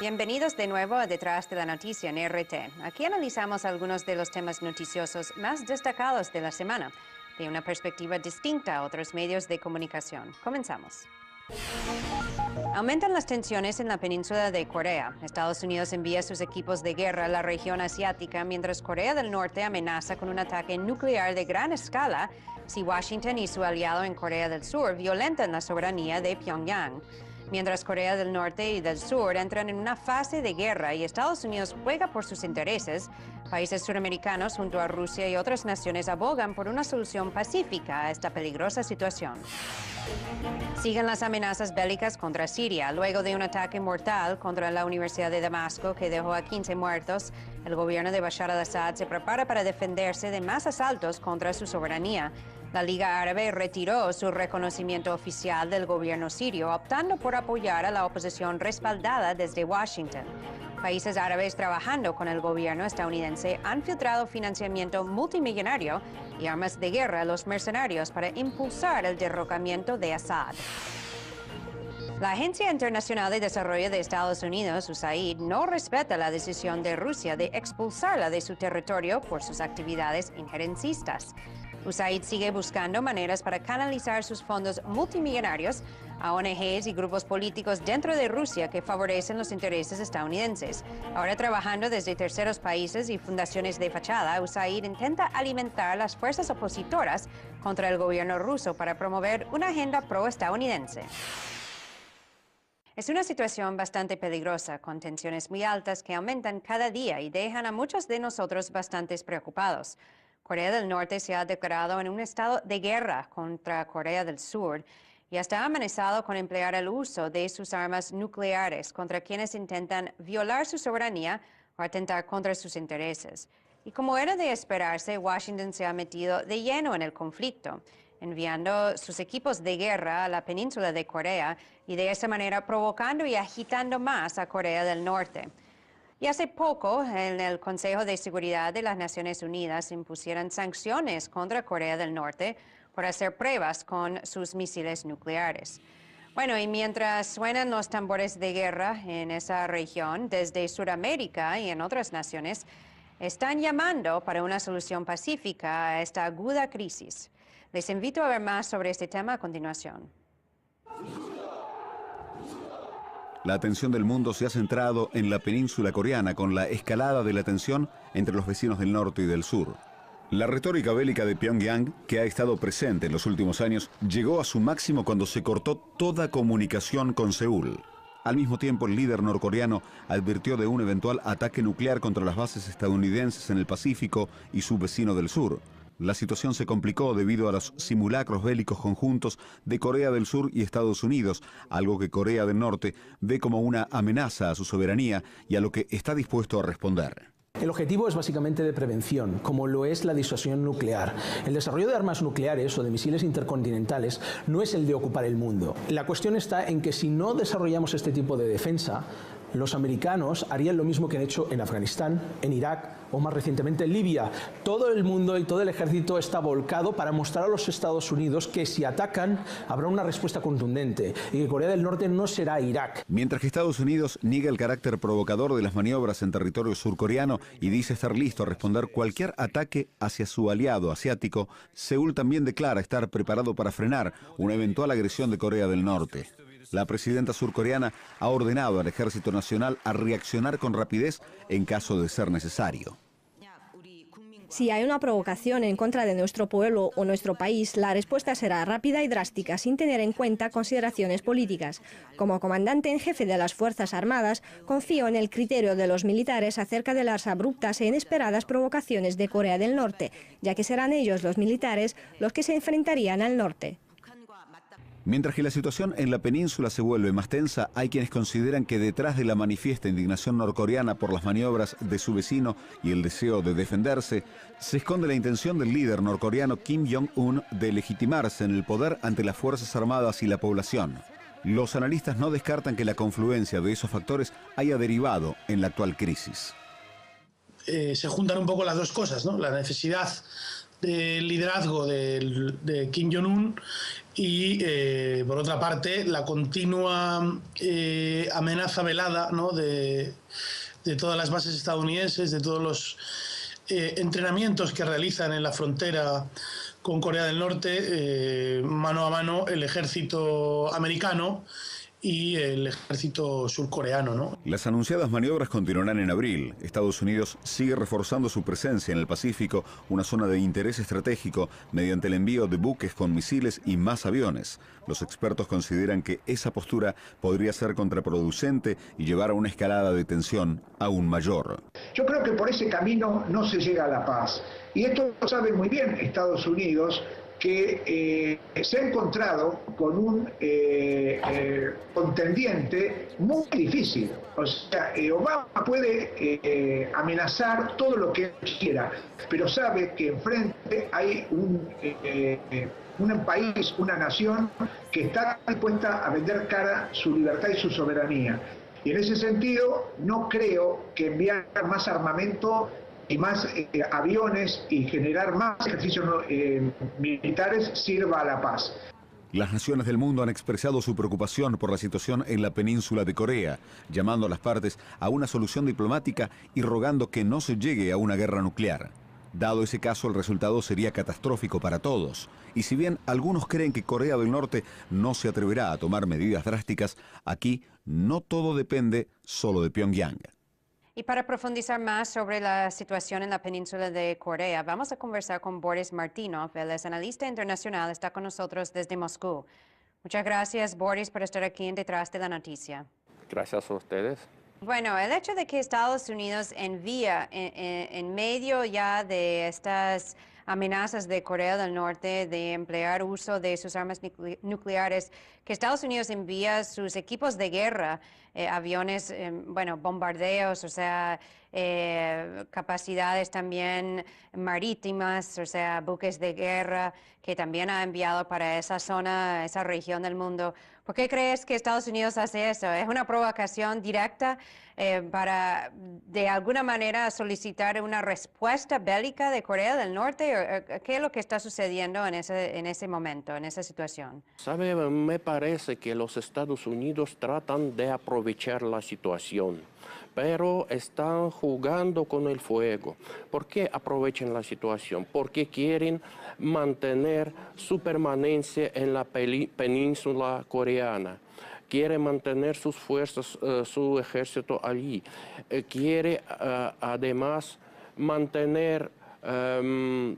Bienvenidos de nuevo a Detrás de la Noticia en RT. Aquí analizamos algunos de los temas noticiosos más destacados de la semana, de una perspectiva distinta a otros medios de comunicación. Comenzamos. Aumentan las tensiones en la península de Corea. Estados Unidos envía sus equipos de guerra a la región asiática, mientras Corea del Norte amenaza con un ataque nuclear de gran escala si Washington y su aliado en Corea del Sur violentan la soberanía de Pyongyang. Mientras Corea del Norte y del Sur entran en una fase de guerra y Estados Unidos juega por sus intereses, países suramericanos junto a Rusia y otras naciones abogan por una solución pacífica a esta peligrosa situación. Siguen las amenazas bélicas contra Siria. Luego de un ataque mortal contra la Universidad de Damasco que dejó a 15 muertos, el gobierno de Bashar al-Assad se prepara para defenderse de más asaltos contra su soberanía. La Liga Árabe retiró su reconocimiento oficial del gobierno sirio, optando por apoyar a la oposición respaldada desde Washington. Países árabes trabajando con el gobierno estadounidense han filtrado financiamiento multimillonario y armas de guerra a los mercenarios para impulsar el derrocamiento de Assad. La Agencia Internacional de Desarrollo de Estados Unidos, USAID, no respeta la decisión de Rusia de expulsarla de su territorio por sus actividades injerencistas. USAID sigue buscando maneras para canalizar sus fondos multimillonarios a ONGs y grupos políticos dentro de Rusia que favorecen los intereses estadounidenses. Ahora trabajando desde terceros países y fundaciones de fachada, USAID intenta alimentar las fuerzas opositoras contra el gobierno ruso para promover una agenda pro-estadounidense. Es una situación bastante peligrosa, con tensiones muy altas que aumentan cada día y dejan a muchos de nosotros bastante preocupados. Corea del Norte se ha declarado en un estado de guerra contra Corea del Sur y hasta ha amenazado con emplear el uso de sus armas nucleares contra quienes intentan violar su soberanía o atentar contra sus intereses. Y como era de esperarse, Washington se ha metido de lleno en el conflicto, enviando sus equipos de guerra a la península de Corea y de esa manera provocando y agitando más a Corea del Norte. Y hace poco, en el Consejo de Seguridad de las Naciones Unidas impusieron sanciones contra Corea del Norte por hacer pruebas con sus misiles nucleares. Bueno, y mientras suenan los tambores de guerra en esa región, desde Sudamérica y en otras naciones, están llamando para una solución pacífica a esta aguda crisis. Les invito a ver más sobre este tema a continuación. La atención del mundo se ha centrado en la península coreana con la escalada de la tensión entre los vecinos del norte y del sur. La retórica bélica de Pyongyang, que ha estado presente en los últimos años, llegó a su máximo cuando se cortó toda comunicación con Seúl. Al mismo tiempo, el líder norcoreano advirtió de un eventual ataque nuclear contra las bases estadounidenses en el Pacífico y su vecino del sur. La situación se complicó debido a los simulacros bélicos conjuntos de Corea del Sur y Estados Unidos, algo que Corea del Norte ve como una amenaza a su soberanía y a lo que está dispuesto a responder. El objetivo es básicamente de prevención, como lo es la disuasión nuclear. El desarrollo de armas nucleares o de misiles intercontinentales no es el de ocupar el mundo. La cuestión está en que si no desarrollamos este tipo de defensa, los americanos harían lo mismo que han hecho en Afganistán, en Irak o más recientemente en Libia. Todo el mundo y todo el ejército está volcado para mostrar a los Estados Unidos que si atacan habrá una respuesta contundente y que Corea del Norte no será Irak. Mientras que Estados Unidos niega el carácter provocador de las maniobras en territorio surcoreano y dice estar listo a responder cualquier ataque hacia su aliado asiático, Seúl también declara estar preparado para frenar una eventual agresión de Corea del Norte. La presidenta surcoreana ha ordenado al Ejército Nacional a reaccionar con rapidez en caso de ser necesario. Si hay una provocación en contra de nuestro pueblo o nuestro país, la respuesta será rápida y drástica, sin tener en cuenta consideraciones políticas. Como comandante en jefe de las Fuerzas Armadas, confío en el criterio de los militares acerca de las abruptas e inesperadas provocaciones de Corea del Norte, ya que serán ellos, los militares, los que se enfrentarían al norte. Mientras que la situación en la península se vuelve más tensa, hay quienes consideran que detrás de la manifiesta indignación norcoreana por las maniobras de su vecino y el deseo de defenderse, se esconde la intención del líder norcoreano Kim Jong-un de legitimarse en el poder ante las Fuerzas Armadas y la población. Los analistas no descartan que la confluencia de esos factores haya derivado en la actual crisis. Se juntan un poco las dos cosas, ¿no? La necesidad de liderazgo de Kim Jong-un y, por otra parte, la continua amenaza velada, ¿no?, de todas las bases estadounidenses, de todos los entrenamientos que realizan en la frontera con Corea del Norte, mano a mano el ejército americano y el ejército surcoreano, ¿no? Las anunciadas maniobras continuarán en abril. Estados Unidos sigue reforzando su presencia en el Pacífico, una zona de interés estratégico, mediante el envío de buques con misiles y más aviones. Los expertos consideran que esa postura podría ser contraproducente y llevar a una escalada de tensión aún mayor. Yo creo que por ese camino no se llega a la paz. Y esto lo sabe muy bien Estados Unidos, que se ha encontrado con un contendiente muy difícil. O sea, Obama puede amenazar todo lo que quiera, pero sabe que enfrente hay un país, una nación que está dispuesta a vender cara su libertad y su soberanía. Y en ese sentido, no creo que enviar más armamento y más aviones y generar más ejercicios militares sirva a la paz. Las naciones del mundo han expresado su preocupación por la situación en la península de Corea, llamando a las partes a una solución diplomática y rogando que no se llegue a una guerra nuclear. Dado ese caso, el resultado sería catastrófico para todos. Y si bien algunos creen que Corea del Norte no se atreverá a tomar medidas drásticas, aquí no todo depende solo de Pyongyang. Y para profundizar más sobre la situación en la península de Corea, vamos a conversar con Boris Martynov. Él es analista internacional, está con nosotros desde Moscú. Muchas gracias, Boris, por estar aquí en Detrás de la Noticia. Gracias a ustedes. Bueno, el hecho de que Estados Unidos envía en medio ya de estas amenazas de Corea del Norte de emplear uso de sus armas nucleares, que Estados Unidos envía sus equipos de guerra, aviones, bombardeos, o sea, capacidades también marítimas, o sea, buques de guerra que también ha enviado para esa zona, esa región del mundo. ¿Por qué crees que Estados Unidos hace eso? ¿Es una provocación directa para, de alguna manera, solicitar una respuesta bélica de Corea del Norte? ¿Qué es lo que está sucediendo en ese momento, en esa situación? Sabe, me parece que los Estados Unidos tratan de aprovechar la situación, pero están jugando con el fuego. ¿Por qué aprovechan la situación? Porque quieren mantener su permanencia en la península coreana. Quiere mantener sus fuerzas, su ejército allí. Quiere además mantener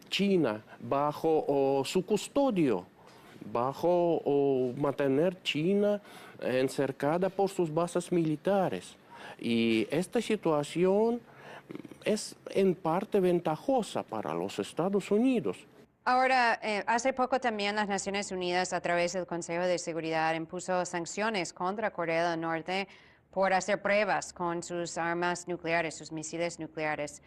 China bajo su custodio, mantener China encercada por sus bases militares. Y esta situación es en parte ventajosa para los Estados Unidos. Ahora, hace poco también las Naciones Unidas, a través del Consejo de Seguridad, impuso sanciones contra Corea del Norte por hacer pruebas con sus armas nucleares, sus misiles nucleares.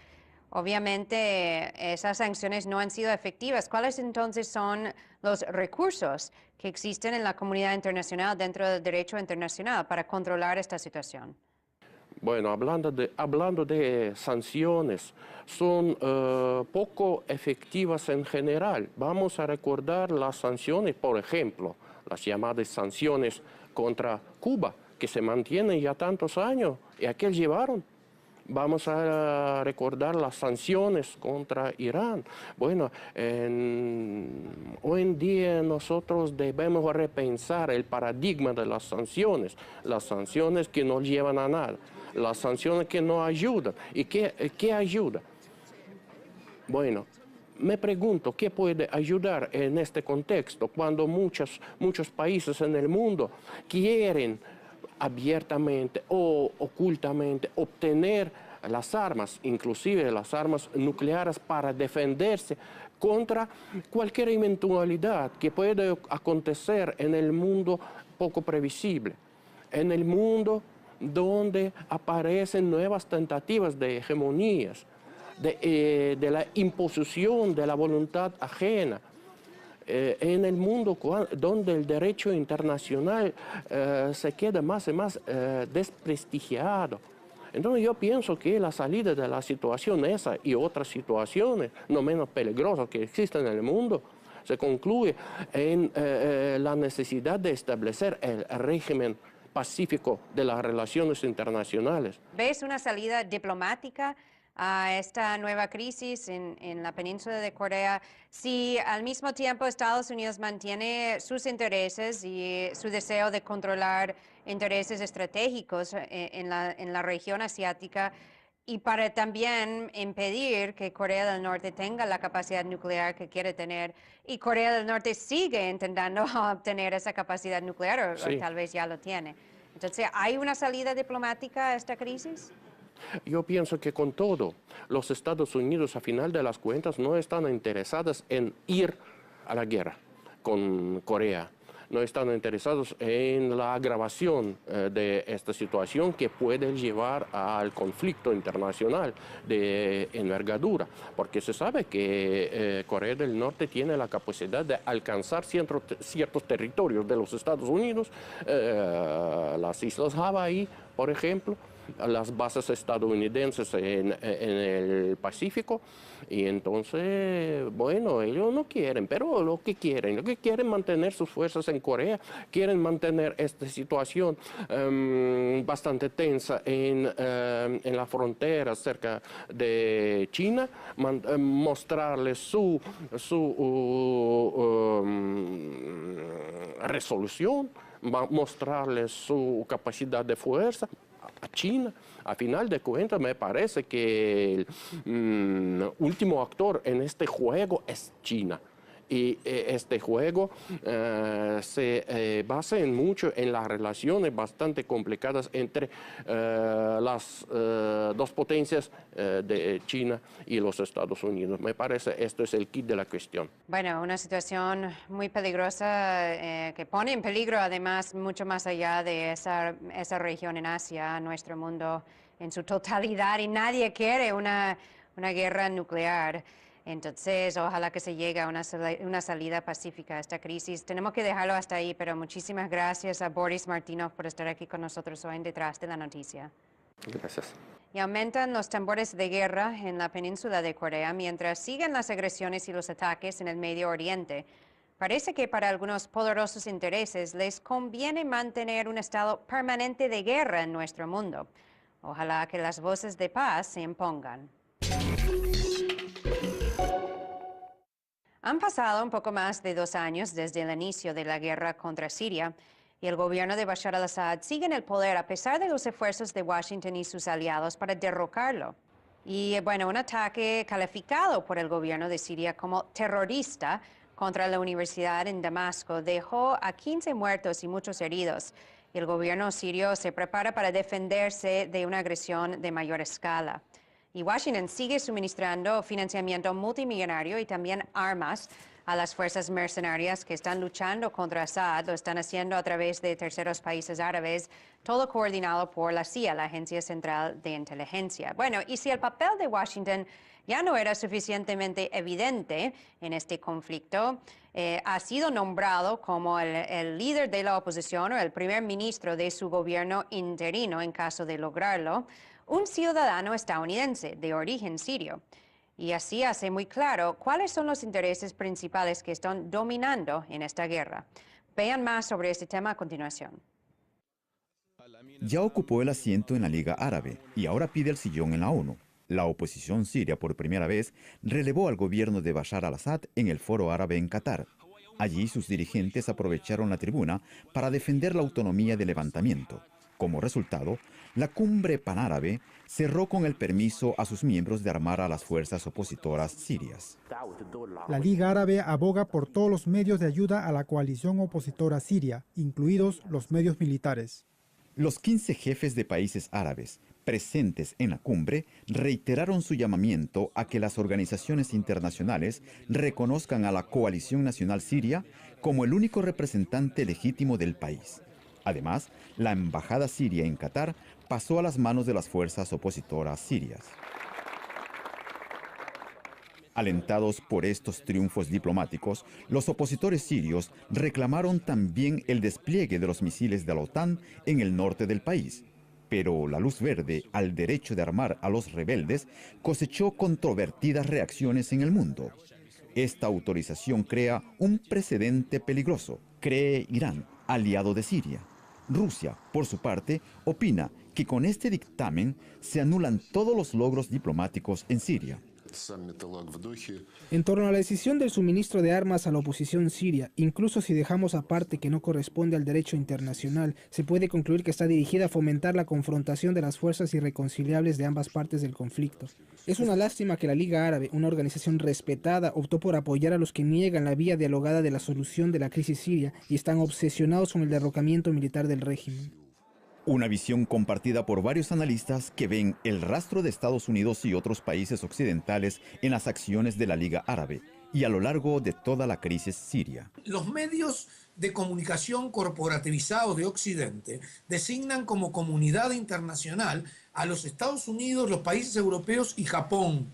Obviamente, esas sanciones no han sido efectivas. ¿Cuáles entonces son los recursos que existen en la comunidad internacional, dentro del derecho internacional, para controlar esta situación? Bueno, hablando de sanciones, son poco efectivas en general. Vamos a recordar las sanciones, por ejemplo, las llamadas sanciones contra Cuba, que se mantienen ya tantos años, y a qué llevaron. Vamos a recordar las sanciones contra Irán. Bueno, hoy en día nosotros debemos repensar el paradigma de las sanciones que no llevan a nada, las sanciones que no ayudan. ¿Y qué ayuda? Bueno, me pregunto, ¿qué puede ayudar en este contexto cuando muchos países en el mundo quieren abiertamente o ocultamente obtener las armas, inclusive las armas nucleares, para defenderse contra cualquier eventualidad que pueda acontecer en el mundo poco previsible, en el mundo donde aparecen nuevas tentativas de hegemonías, de la imposición de la voluntad ajena, en el mundo donde el derecho internacional se queda más y más desprestigiado. Entonces yo pienso que la salida de la situación esa y otras situaciones no menos peligrosas que existen en el mundo Se concluye en la necesidad de establecer el régimen pacífico de las relaciones internacionales. ¿Ves una salida diplomática a esta nueva crisis en la península de Corea si al mismo tiempo Estados Unidos mantiene sus intereses y su deseo de controlar intereses estratégicos en la región asiática y para también impedir que Corea del Norte tenga la capacidad nuclear que quiere tener y Corea del Norte sigue intentando obtener esa capacidad nuclear o tal vez ya lo tiene? Entonces, ¿hay una salida diplomática a esta crisis? Yo pienso que con todo, los Estados Unidos a final de las cuentas no están interesados en ir a la guerra con Corea. No están interesados en la agravación de esta situación que puede llevar al conflicto internacional de envergadura, porque se sabe que Corea del Norte tiene la capacidad de alcanzar ciertos territorios de los Estados Unidos, las Islas Hawái, por ejemplo, las bases estadounidenses en el Pacífico, y entonces, bueno, ellos no quieren, pero lo que quieren mantener sus fuerzas en Corea, quieren mantener esta situación bastante tensa en la frontera cerca de China, mostrarles su resolución, mostrarles su capacidad de fuerza a China. A final de cuentas, me parece que el último actor en este juego es China. Y este juego se basa mucho en las relaciones bastante complicadas entre las dos potencias de China y los Estados Unidos. Me parece esto es el kit de la cuestión. Bueno, una situación muy peligrosa que pone en peligro además mucho más allá de esa región en Asia, nuestro mundo en su totalidad, y nadie quiere una guerra nuclear. Entonces, ojalá que se llegue a una salida pacífica a esta crisis. Tenemos que dejarlo hasta ahí, pero muchísimas gracias a Boris Martynov por estar aquí con nosotros hoy en Detrás de la Noticia. Gracias. Y aumentan los tambores de guerra en la península de Corea mientras siguen las agresiones y los ataques en el Medio Oriente. Parece que para algunos poderosos intereses les conviene mantener un estado permanente de guerra en nuestro mundo. Ojalá que las voces de paz se impongan. Han pasado un poco más de 2 años desde el inicio de la guerra contra Siria y el gobierno de Bashar al-Assad sigue en el poder a pesar de los esfuerzos de Washington y sus aliados para derrocarlo. Y bueno, un ataque calificado por el gobierno de Siria como terrorista contra la universidad en Damasco dejó a 15 muertos y muchos heridos. Y el gobierno sirio se prepara para defenderse de una agresión de mayor escala. Y Washington sigue suministrando financiamiento multimillonario y también armas a las fuerzas mercenarias que están luchando contra Assad. Lo están haciendo a través de terceros países árabes, todo coordinado por la CIA, la Agencia Central de Inteligencia. Bueno, y si el papel de Washington ya no era suficientemente evidente en este conflicto, ha sido nombrado como el líder de la oposición o el primer ministro de su gobierno interino en caso de lograrlo, un ciudadano estadounidense de origen sirio. Y así hace muy claro cuáles son los intereses principales que están dominando en esta guerra. Vean más sobre este tema a continuación. Ya ocupó el asiento en la Liga Árabe y ahora pide el sillón en la ONU. La oposición siria por primera vez relevó al gobierno de Bashar al-Assad en el Foro Árabe en Qatar. Allí sus dirigentes aprovecharon la tribuna para defender la autonomía de levantamiento. Como resultado, la cumbre panárabe cerró con el permiso a sus miembros de armar a las fuerzas opositoras sirias. La Liga Árabe aboga por todos los medios de ayuda a la coalición opositora siria, incluidos los medios militares. Los 15 jefes de países árabes presentes en la cumbre reiteraron su llamamiento a que las organizaciones internacionales reconozcan a la Coalición Nacional Siria como el único representante legítimo del país. Además, la embajada siria en Qatar pasó a las manos de las fuerzas opositoras sirias. Alentados por estos triunfos diplomáticos, los opositores sirios reclamaron también el despliegue de los misiles de la OTAN en el norte del país. Pero la luz verde al derecho de armar a los rebeldes cosechó controvertidas reacciones en el mundo. Esta autorización crea un precedente peligroso, cree Irán, aliado de Siria. Rusia, por su parte, opina que con este dictamen se anulan todos los logros diplomáticos en Siria. En torno a la decisión del suministro de armas a la oposición siria, incluso si dejamos aparte que no corresponde al derecho internacional, se puede concluir que está dirigida a fomentar la confrontación de las fuerzas irreconciliables de ambas partes del conflicto. Es una lástima que la Liga Árabe, una organización respetada, optó por apoyar a los que niegan la vía dialogada de la solución de la crisis siria y están obsesionados con el derrocamiento militar del régimen. Una visión compartida por varios analistas que ven el rastro de Estados Unidos y otros países occidentales en las acciones de la Liga Árabe y a lo largo de toda la crisis siria. Los medios de comunicación corporativizados de Occidente designan como comunidad internacional a los Estados Unidos, los países europeos y Japón,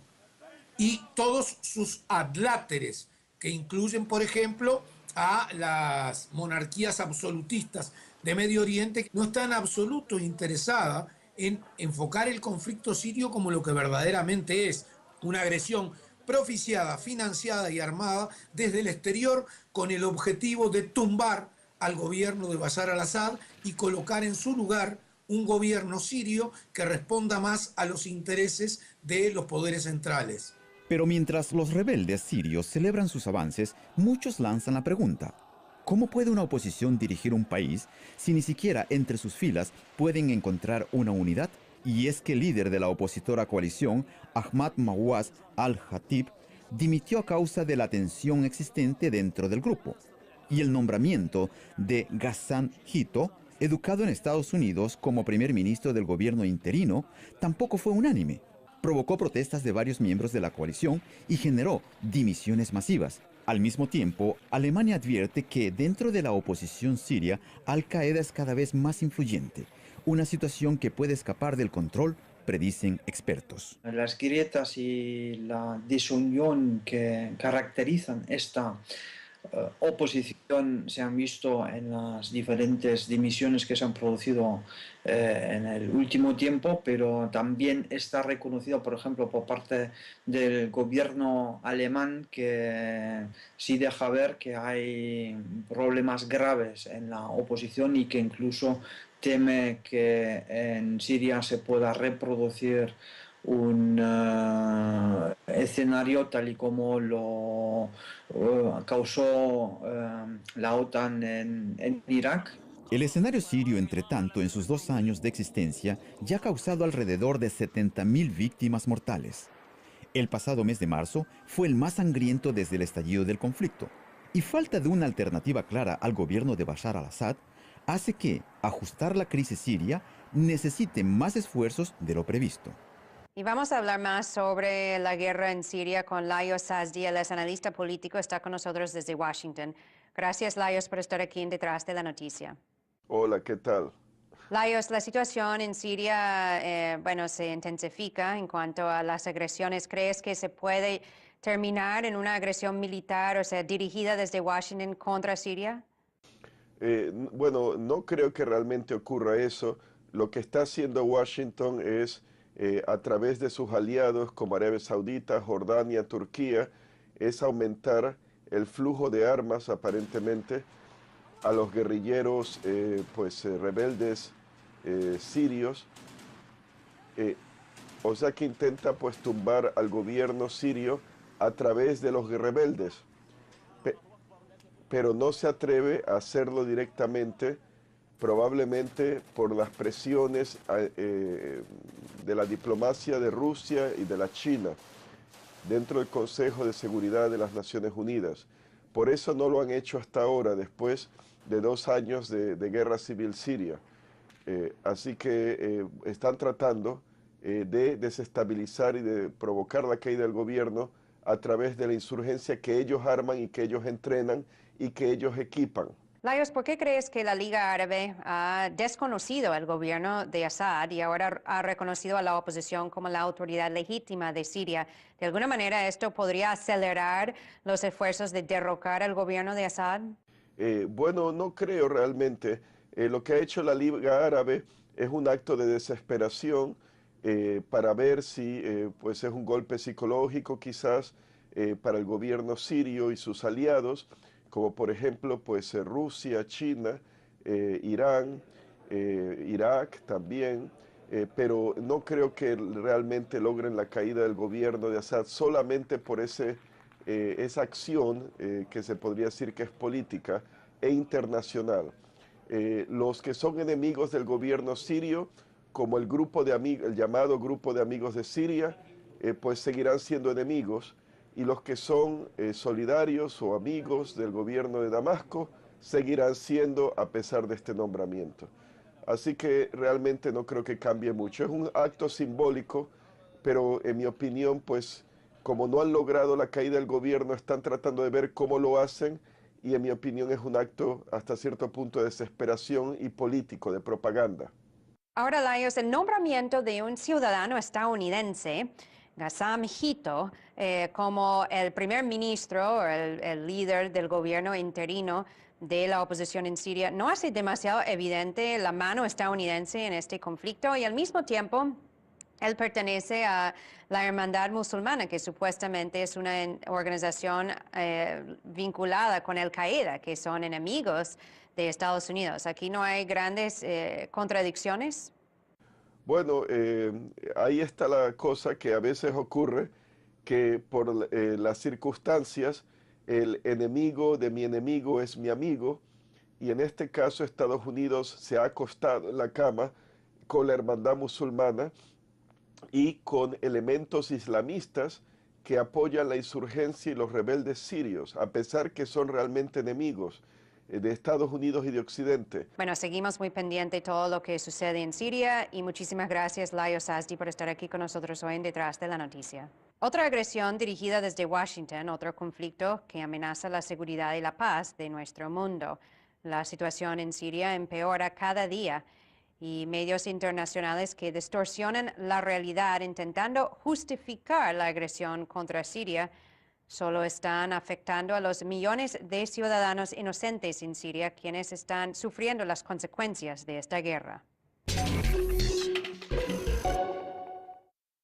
y todos sus adláteres, que incluyen, por ejemplo, a las monarquías absolutistas de Medio Oriente, no está en absoluto interesada en enfocar el conflicto sirio como lo que verdaderamente es, una agresión propiciada, financiada y armada desde el exterior con el objetivo de tumbar al gobierno de Bashar al-Assad y colocar en su lugar un gobierno sirio que responda más a los intereses de los poderes centrales. Pero mientras los rebeldes sirios celebran sus avances, muchos lanzan la pregunta: ¿cómo puede una oposición dirigir un país si ni siquiera entre sus filas pueden encontrar una unidad? Y es que el líder de la opositora coalición, Ahmad Mawaz al-Khatib, dimitió a causa de la tensión existente dentro del grupo. Y el nombramiento de Ghassan Jito, educado en Estados Unidos como primer ministro del gobierno interino, tampoco fue unánime. Provocó protestas de varios miembros de la coalición y generó dimisiones masivas. Al mismo tiempo, Alemania advierte que dentro de la oposición siria, Al-Qaeda es cada vez más influyente, una situación que puede escapar del control, predicen expertos. Las grietas y la desunión que caracterizan esta oposición se han visto en las diferentes dimisiones que se han producido en el último tiempo, pero también está reconocido, por ejemplo, por parte del gobierno alemán, que sí deja ver que hay problemas graves en la oposición y que incluso teme que en Siria se pueda reproducir un escenario tal y como lo causó la OTAN en Irak. El escenario sirio, entre tanto, en sus 2 años de existencia, ya ha causado alrededor de 70.000 víctimas mortales. El pasado mes de marzo fue el más sangriento desde el estallido del conflicto, y falta de una alternativa clara al gobierno de Bashar al-Assad hace que ajustar la crisis siria necesite más esfuerzos de lo previsto. Y vamos a hablar más sobre la guerra en Siria con Lajos Sazdi, él es analista político, está con nosotros desde Washington. Gracias, Lajos, por estar aquí en Detrás de la Noticia. Hola, ¿qué tal? Lajos, la situación en Siria, se intensifica en cuanto a las agresiones. ¿Crees que se puede terminar en una agresión militar, o sea, dirigida desde Washington contra Siria? Bueno, no creo que realmente ocurra eso. Lo que está haciendo Washington es, a través de sus aliados como Arabia Saudita, Jordania, Turquía, es aumentar el flujo de armas, aparentemente, a los guerrilleros rebeldes sirios. O sea que intenta pues tumbar al gobierno sirio a través de los rebeldes. Pero no se atreve a hacerlo directamente, probablemente por las presiones de la diplomacia de Rusia y de la China dentro del Consejo de Seguridad de las Naciones Unidas. Por eso no lo han hecho hasta ahora, después de 2 años de guerra civil siria. Así que están tratando de desestabilizar y de provocar la caída del gobierno a través de la insurgencia que ellos arman y que ellos entrenan y que ellos equipan. Lajos, ¿por qué crees que la Liga Árabe ha desconocido al gobierno de Assad y ahora ha reconocido a la oposición como la autoridad legítima de Siria? ¿De alguna manera esto podría acelerar los esfuerzos de derrocar al gobierno de Assad? Bueno, no creo realmente. Lo que ha hecho la Liga Árabe es un acto de desesperación para ver si es un golpe psicológico quizás para el gobierno sirio y sus aliados, como por ejemplo pues, Rusia, China, Irán, Irak también, pero no creo que realmente logren la caída del gobierno de Assad solamente por esa acción que se podría decir que es política e internacional. Los que son enemigos del gobierno sirio, como el llamado Grupo de Amigos de Siria, pues seguirán siendo enemigos, y los que son solidarios o amigos del gobierno de Damasco seguirán siendo a pesar de este nombramiento. Así que realmente no creo que cambie mucho. Es un acto simbólico, pero en mi opinión, pues como no han logrado la caída del gobierno, están tratando de ver cómo lo hacen, y en mi opinión es un acto hasta cierto punto de desesperación y político, de propaganda. Ahora, Laios, el nombramiento de un ciudadano estadounidense, Gassam Hito, como el primer ministro o el líder del gobierno interino de la oposición en Siria, no hace demasiado evidente la mano estadounidense en este conflicto, y al mismo tiempo él pertenece a la Hermandad Musulmana, que supuestamente es una organización vinculada con Al-Qaeda, que son enemigos de Estados Unidos. ¿Aquí no hay grandes contradicciones? Bueno, ahí está la cosa, que a veces ocurre que por las circunstancias el enemigo de mi enemigo es mi amigo, y en este caso Estados Unidos se ha acostado en la cama con la Hermandad Musulmana y con elementos islamistas que apoyan la insurgencia y los rebeldes sirios, a pesar que son realmente enemigos de Estados Unidos y de Occidente. Bueno, seguimos muy pendiente de todo lo que sucede en Siria, y muchísimas gracias, Laios Azdi, por estar aquí con nosotros hoy en Detrás de la Noticia. Otra agresión dirigida desde Washington, otro conflicto que amenaza la seguridad y la paz de nuestro mundo. La situación en Siria empeora cada día, y medios internacionales que distorsionan la realidad intentando justificar la agresión contra Siria solo están afectando a los millones de ciudadanos inocentes en Siria, quienes están sufriendo las consecuencias de esta guerra.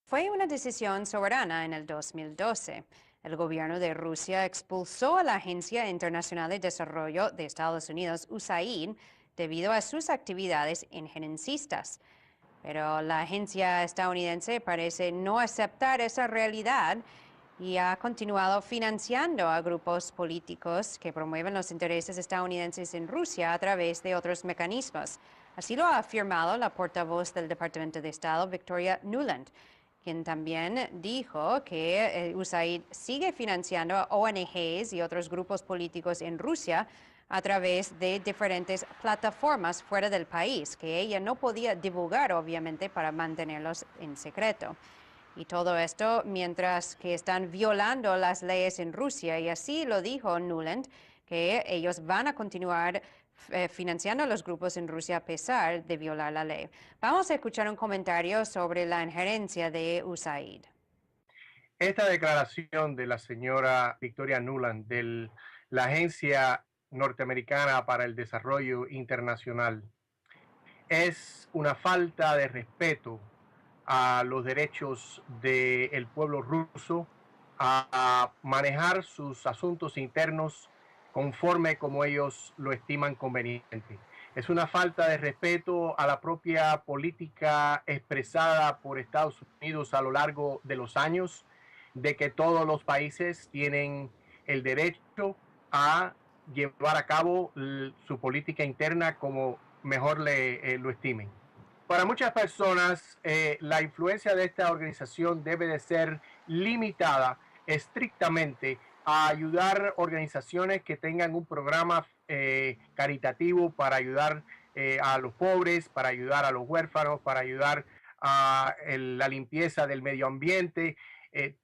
Fue una decisión soberana en el 2012. El gobierno de Rusia expulsó a la Agencia Internacional de Desarrollo de Estados Unidos, USAID, debido a sus actividades injerencistas. Pero la agencia estadounidense parece no aceptar esa realidad y ha continuado financiando a grupos políticos que promueven los intereses estadounidenses en Rusia a través de otros mecanismos. Así lo ha afirmado la portavoz del Departamento de Estado, Victoria Nuland, quien también dijo que USAID sigue financiando a ONGs y otros grupos políticos en Rusia a través de diferentes plataformas fuera del país, que ella no podía divulgar, obviamente, para mantenerlos en secreto. Y todo esto mientras que están violando las leyes en Rusia, y así lo dijo Nuland, que ellos van a continuar financiando a los grupos en Rusia a pesar de violar la ley. Vamos a escuchar un comentario sobre la injerencia de USAID. Esta declaración de la señora Victoria Nuland de la Agencia Norteamericana para el Desarrollo Internacional es una falta de respeto a los derechos del pueblo ruso a manejar sus asuntos internos conforme como ellos lo estiman conveniente. Es una falta de respeto a la propia política expresada por Estados Unidos a lo largo de los años, de que todos los países tienen el derecho a llevar a cabo su política interna como mejor lo estimen. Para muchas personas, la influencia de esta organización debe de ser limitada estrictamente a ayudar organizaciones que tengan un programa caritativo para ayudar a los pobres, para ayudar a los huérfanos, para ayudar a la limpieza del medio ambiente,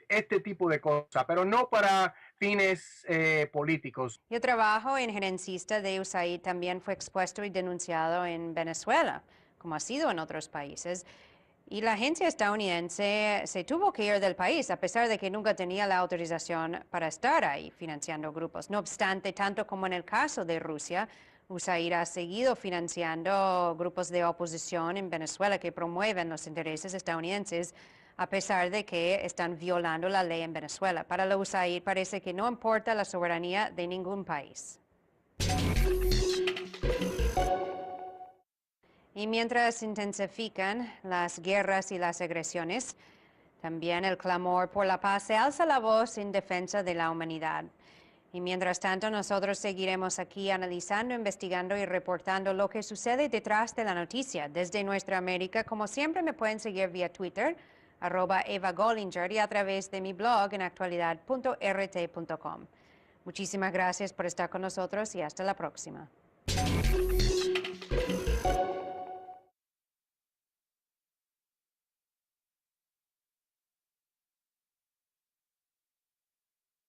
este tipo de cosas, pero no para fines políticos. Y el trabajo injerencista de USAID también fue expuesto y denunciado en Venezuela, como ha sido en otros países. Y la agencia estadounidense se tuvo que ir del país, a pesar de que nunca tenía la autorización para estar ahí financiando grupos. No obstante, tanto como en el caso de Rusia, USAID ha seguido financiando grupos de oposición en Venezuela que promueven los intereses estadounidenses a pesar de que están violando la ley en Venezuela. Para la USAID parece que no importa la soberanía de ningún país. Y mientras se intensifican las guerras y las agresiones, también el clamor por la paz se alza la voz en defensa de la humanidad. Y mientras tanto, nosotros seguiremos aquí analizando, investigando y reportando lo que sucede detrás de la noticia. Desde nuestra América, como siempre, me pueden seguir vía Twitter, @EvaGollinger, y a través de mi blog en actualidad.rt.com. Muchísimas gracias por estar con nosotros y hasta la próxima.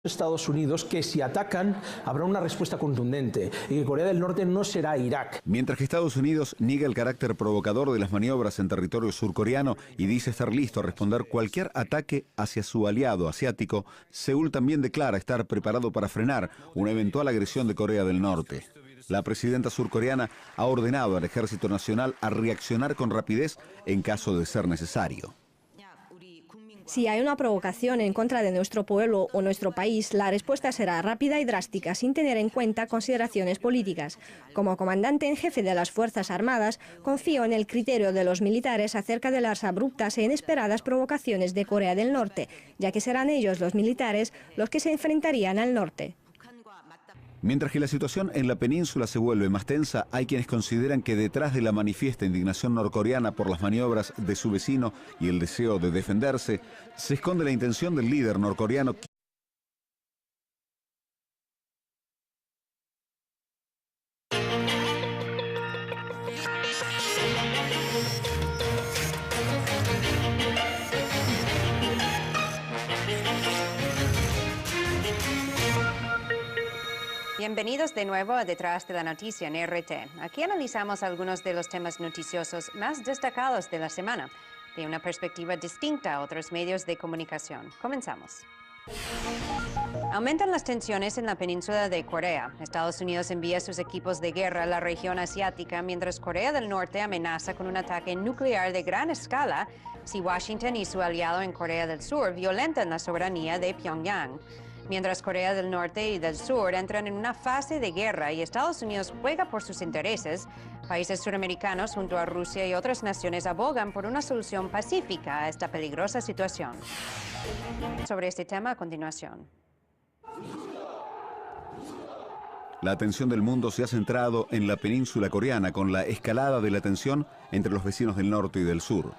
Estados Unidos que si atacan habrá una respuesta contundente y que Corea del Norte no será Irak. Mientras que Estados Unidos niega el carácter provocador de las maniobras en territorio surcoreano y dice estar listo a responder cualquier ataque hacia su aliado asiático, Seúl también declara estar preparado para frenar una eventual agresión de Corea del Norte. La presidenta surcoreana ha ordenado al Ejército Nacional a reaccionar con rapidez en caso de ser necesario. Si hay una provocación en contra de nuestro pueblo o nuestro país, la respuesta será rápida y drástica, sin tener en cuenta consideraciones políticas. Como comandante en jefe de las Fuerzas Armadas, confío en el criterio de los militares acerca de las abruptas e inesperadas provocaciones de Corea del Norte, ya que serán ellos, los militares, los que se enfrentarían al norte. Mientras que la situación en la península se vuelve más tensa, hay quienes consideran que detrás de la manifiesta indignación norcoreana por las maniobras de su vecino y el deseo de defenderse, se esconde la intención del líder norcoreano. Bienvenidos de nuevo a Detrás de la Noticia en RT. Aquí analizamos algunos de los temas noticiosos más destacados de la semana, de una perspectiva distinta a otros medios de comunicación. Comenzamos. Aumentan las tensiones en la península de Corea. Estados Unidos envía sus equipos de guerra a la región asiática, mientras Corea del Norte amenaza con un ataque nuclear de gran escala si Washington y su aliado en Corea del Sur violentan la soberanía de Pyongyang. Mientras Corea del Norte y del Sur entran en una fase de guerra y Estados Unidos juega por sus intereses, países suramericanos junto a Rusia y otras naciones abogan por una solución pacífica a esta peligrosa situación. Sobre este tema a continuación. La atención del mundo se ha centrado en la península coreana con la escalada de la tensión entre los vecinos del norte y del sur.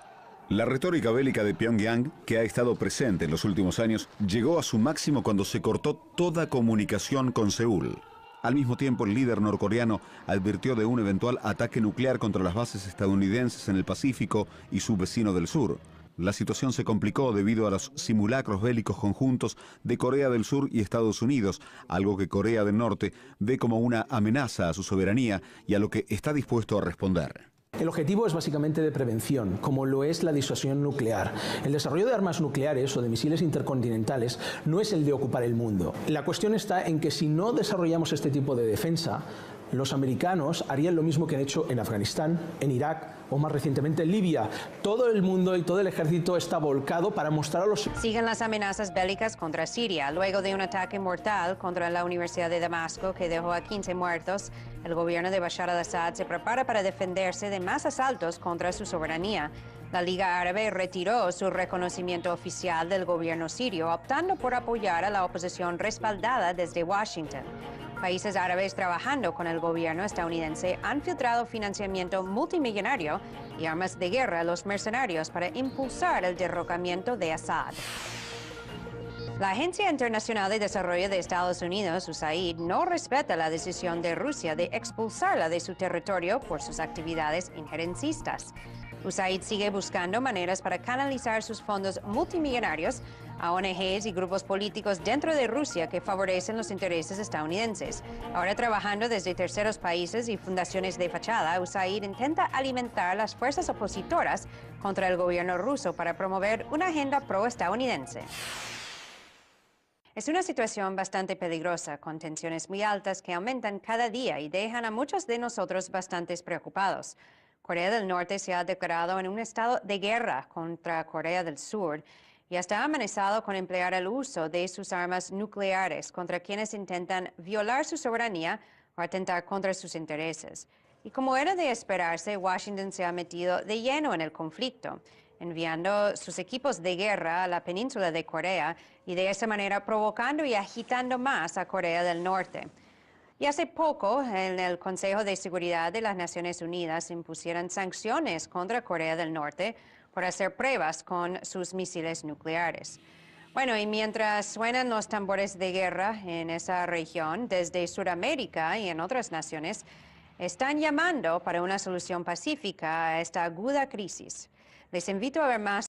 La retórica bélica de Pyongyang, que ha estado presente en los últimos años, llegó a su máximo cuando se cortó toda comunicación con Seúl. Al mismo tiempo, el líder norcoreano advirtió de un eventual ataque nuclear contra las bases estadounidenses en el Pacífico y su vecino del sur. La situación se complicó debido a los simulacros bélicos conjuntos de Corea del Sur y Estados Unidos, algo que Corea del Norte ve como una amenaza a su soberanía y a lo que está dispuesto a responder. El objetivo es básicamente de prevención, como lo es la disuasión nuclear. El desarrollo de armas nucleares o de misiles intercontinentales no es el de ocupar el mundo. La cuestión está en que si no desarrollamos este tipo de defensa, los americanos harían lo mismo que han hecho en Afganistán, en Irak o más recientemente en Libia. Todo el mundo y todo el ejército está volcado para mostrar a los... Siguen las amenazas bélicas contra Siria. Luego de un ataque mortal contra la Universidad de Damasco que dejó a 15 muertos, el gobierno de Bashar al-Assad se prepara para defenderse de más asaltos contra su soberanía. La Liga Árabe retiró su reconocimiento oficial del gobierno sirio, optando por apoyar a la oposición respaldada desde Washington. Países árabes trabajando con el gobierno estadounidense han filtrado financiamiento multimillonario y armas de guerra a los mercenarios para impulsar el derrocamiento de Assad. La Agencia Internacional de Desarrollo de Estados Unidos, USAID, no respeta la decisión de Rusia de expulsarla de su territorio por sus actividades injerencistas. USAID sigue buscando maneras para canalizar sus fondos multimillonarios a ONGs y grupos políticos dentro de Rusia que favorecen los intereses estadounidenses. Ahora trabajando desde terceros países y fundaciones de fachada, USAID intenta alimentar las fuerzas opositoras contra el gobierno ruso para promover una agenda pro-estadounidense. Es una situación bastante peligrosa, con tensiones muy altas que aumentan cada día y dejan a muchos de nosotros bastante preocupados. Corea del Norte se ha declarado en un estado de guerra contra Corea del Sur y hasta ha amenazado con emplear el uso de sus armas nucleares contra quienes intentan violar su soberanía o atentar contra sus intereses. Y como era de esperarse, Washington se ha metido de lleno en el conflicto, enviando sus equipos de guerra a la península de Corea y de esa manera provocando y agitando más a Corea del Norte. Y hace poco, en el Consejo de Seguridad de las Naciones Unidas impusieron sanciones contra Corea del Norte por hacer pruebas con sus misiles nucleares. Bueno, y mientras suenan los tambores de guerra en esa región, desde Sudamérica y en otras naciones, están llamando para una solución pacífica a esta aguda crisis. Les invito a ver más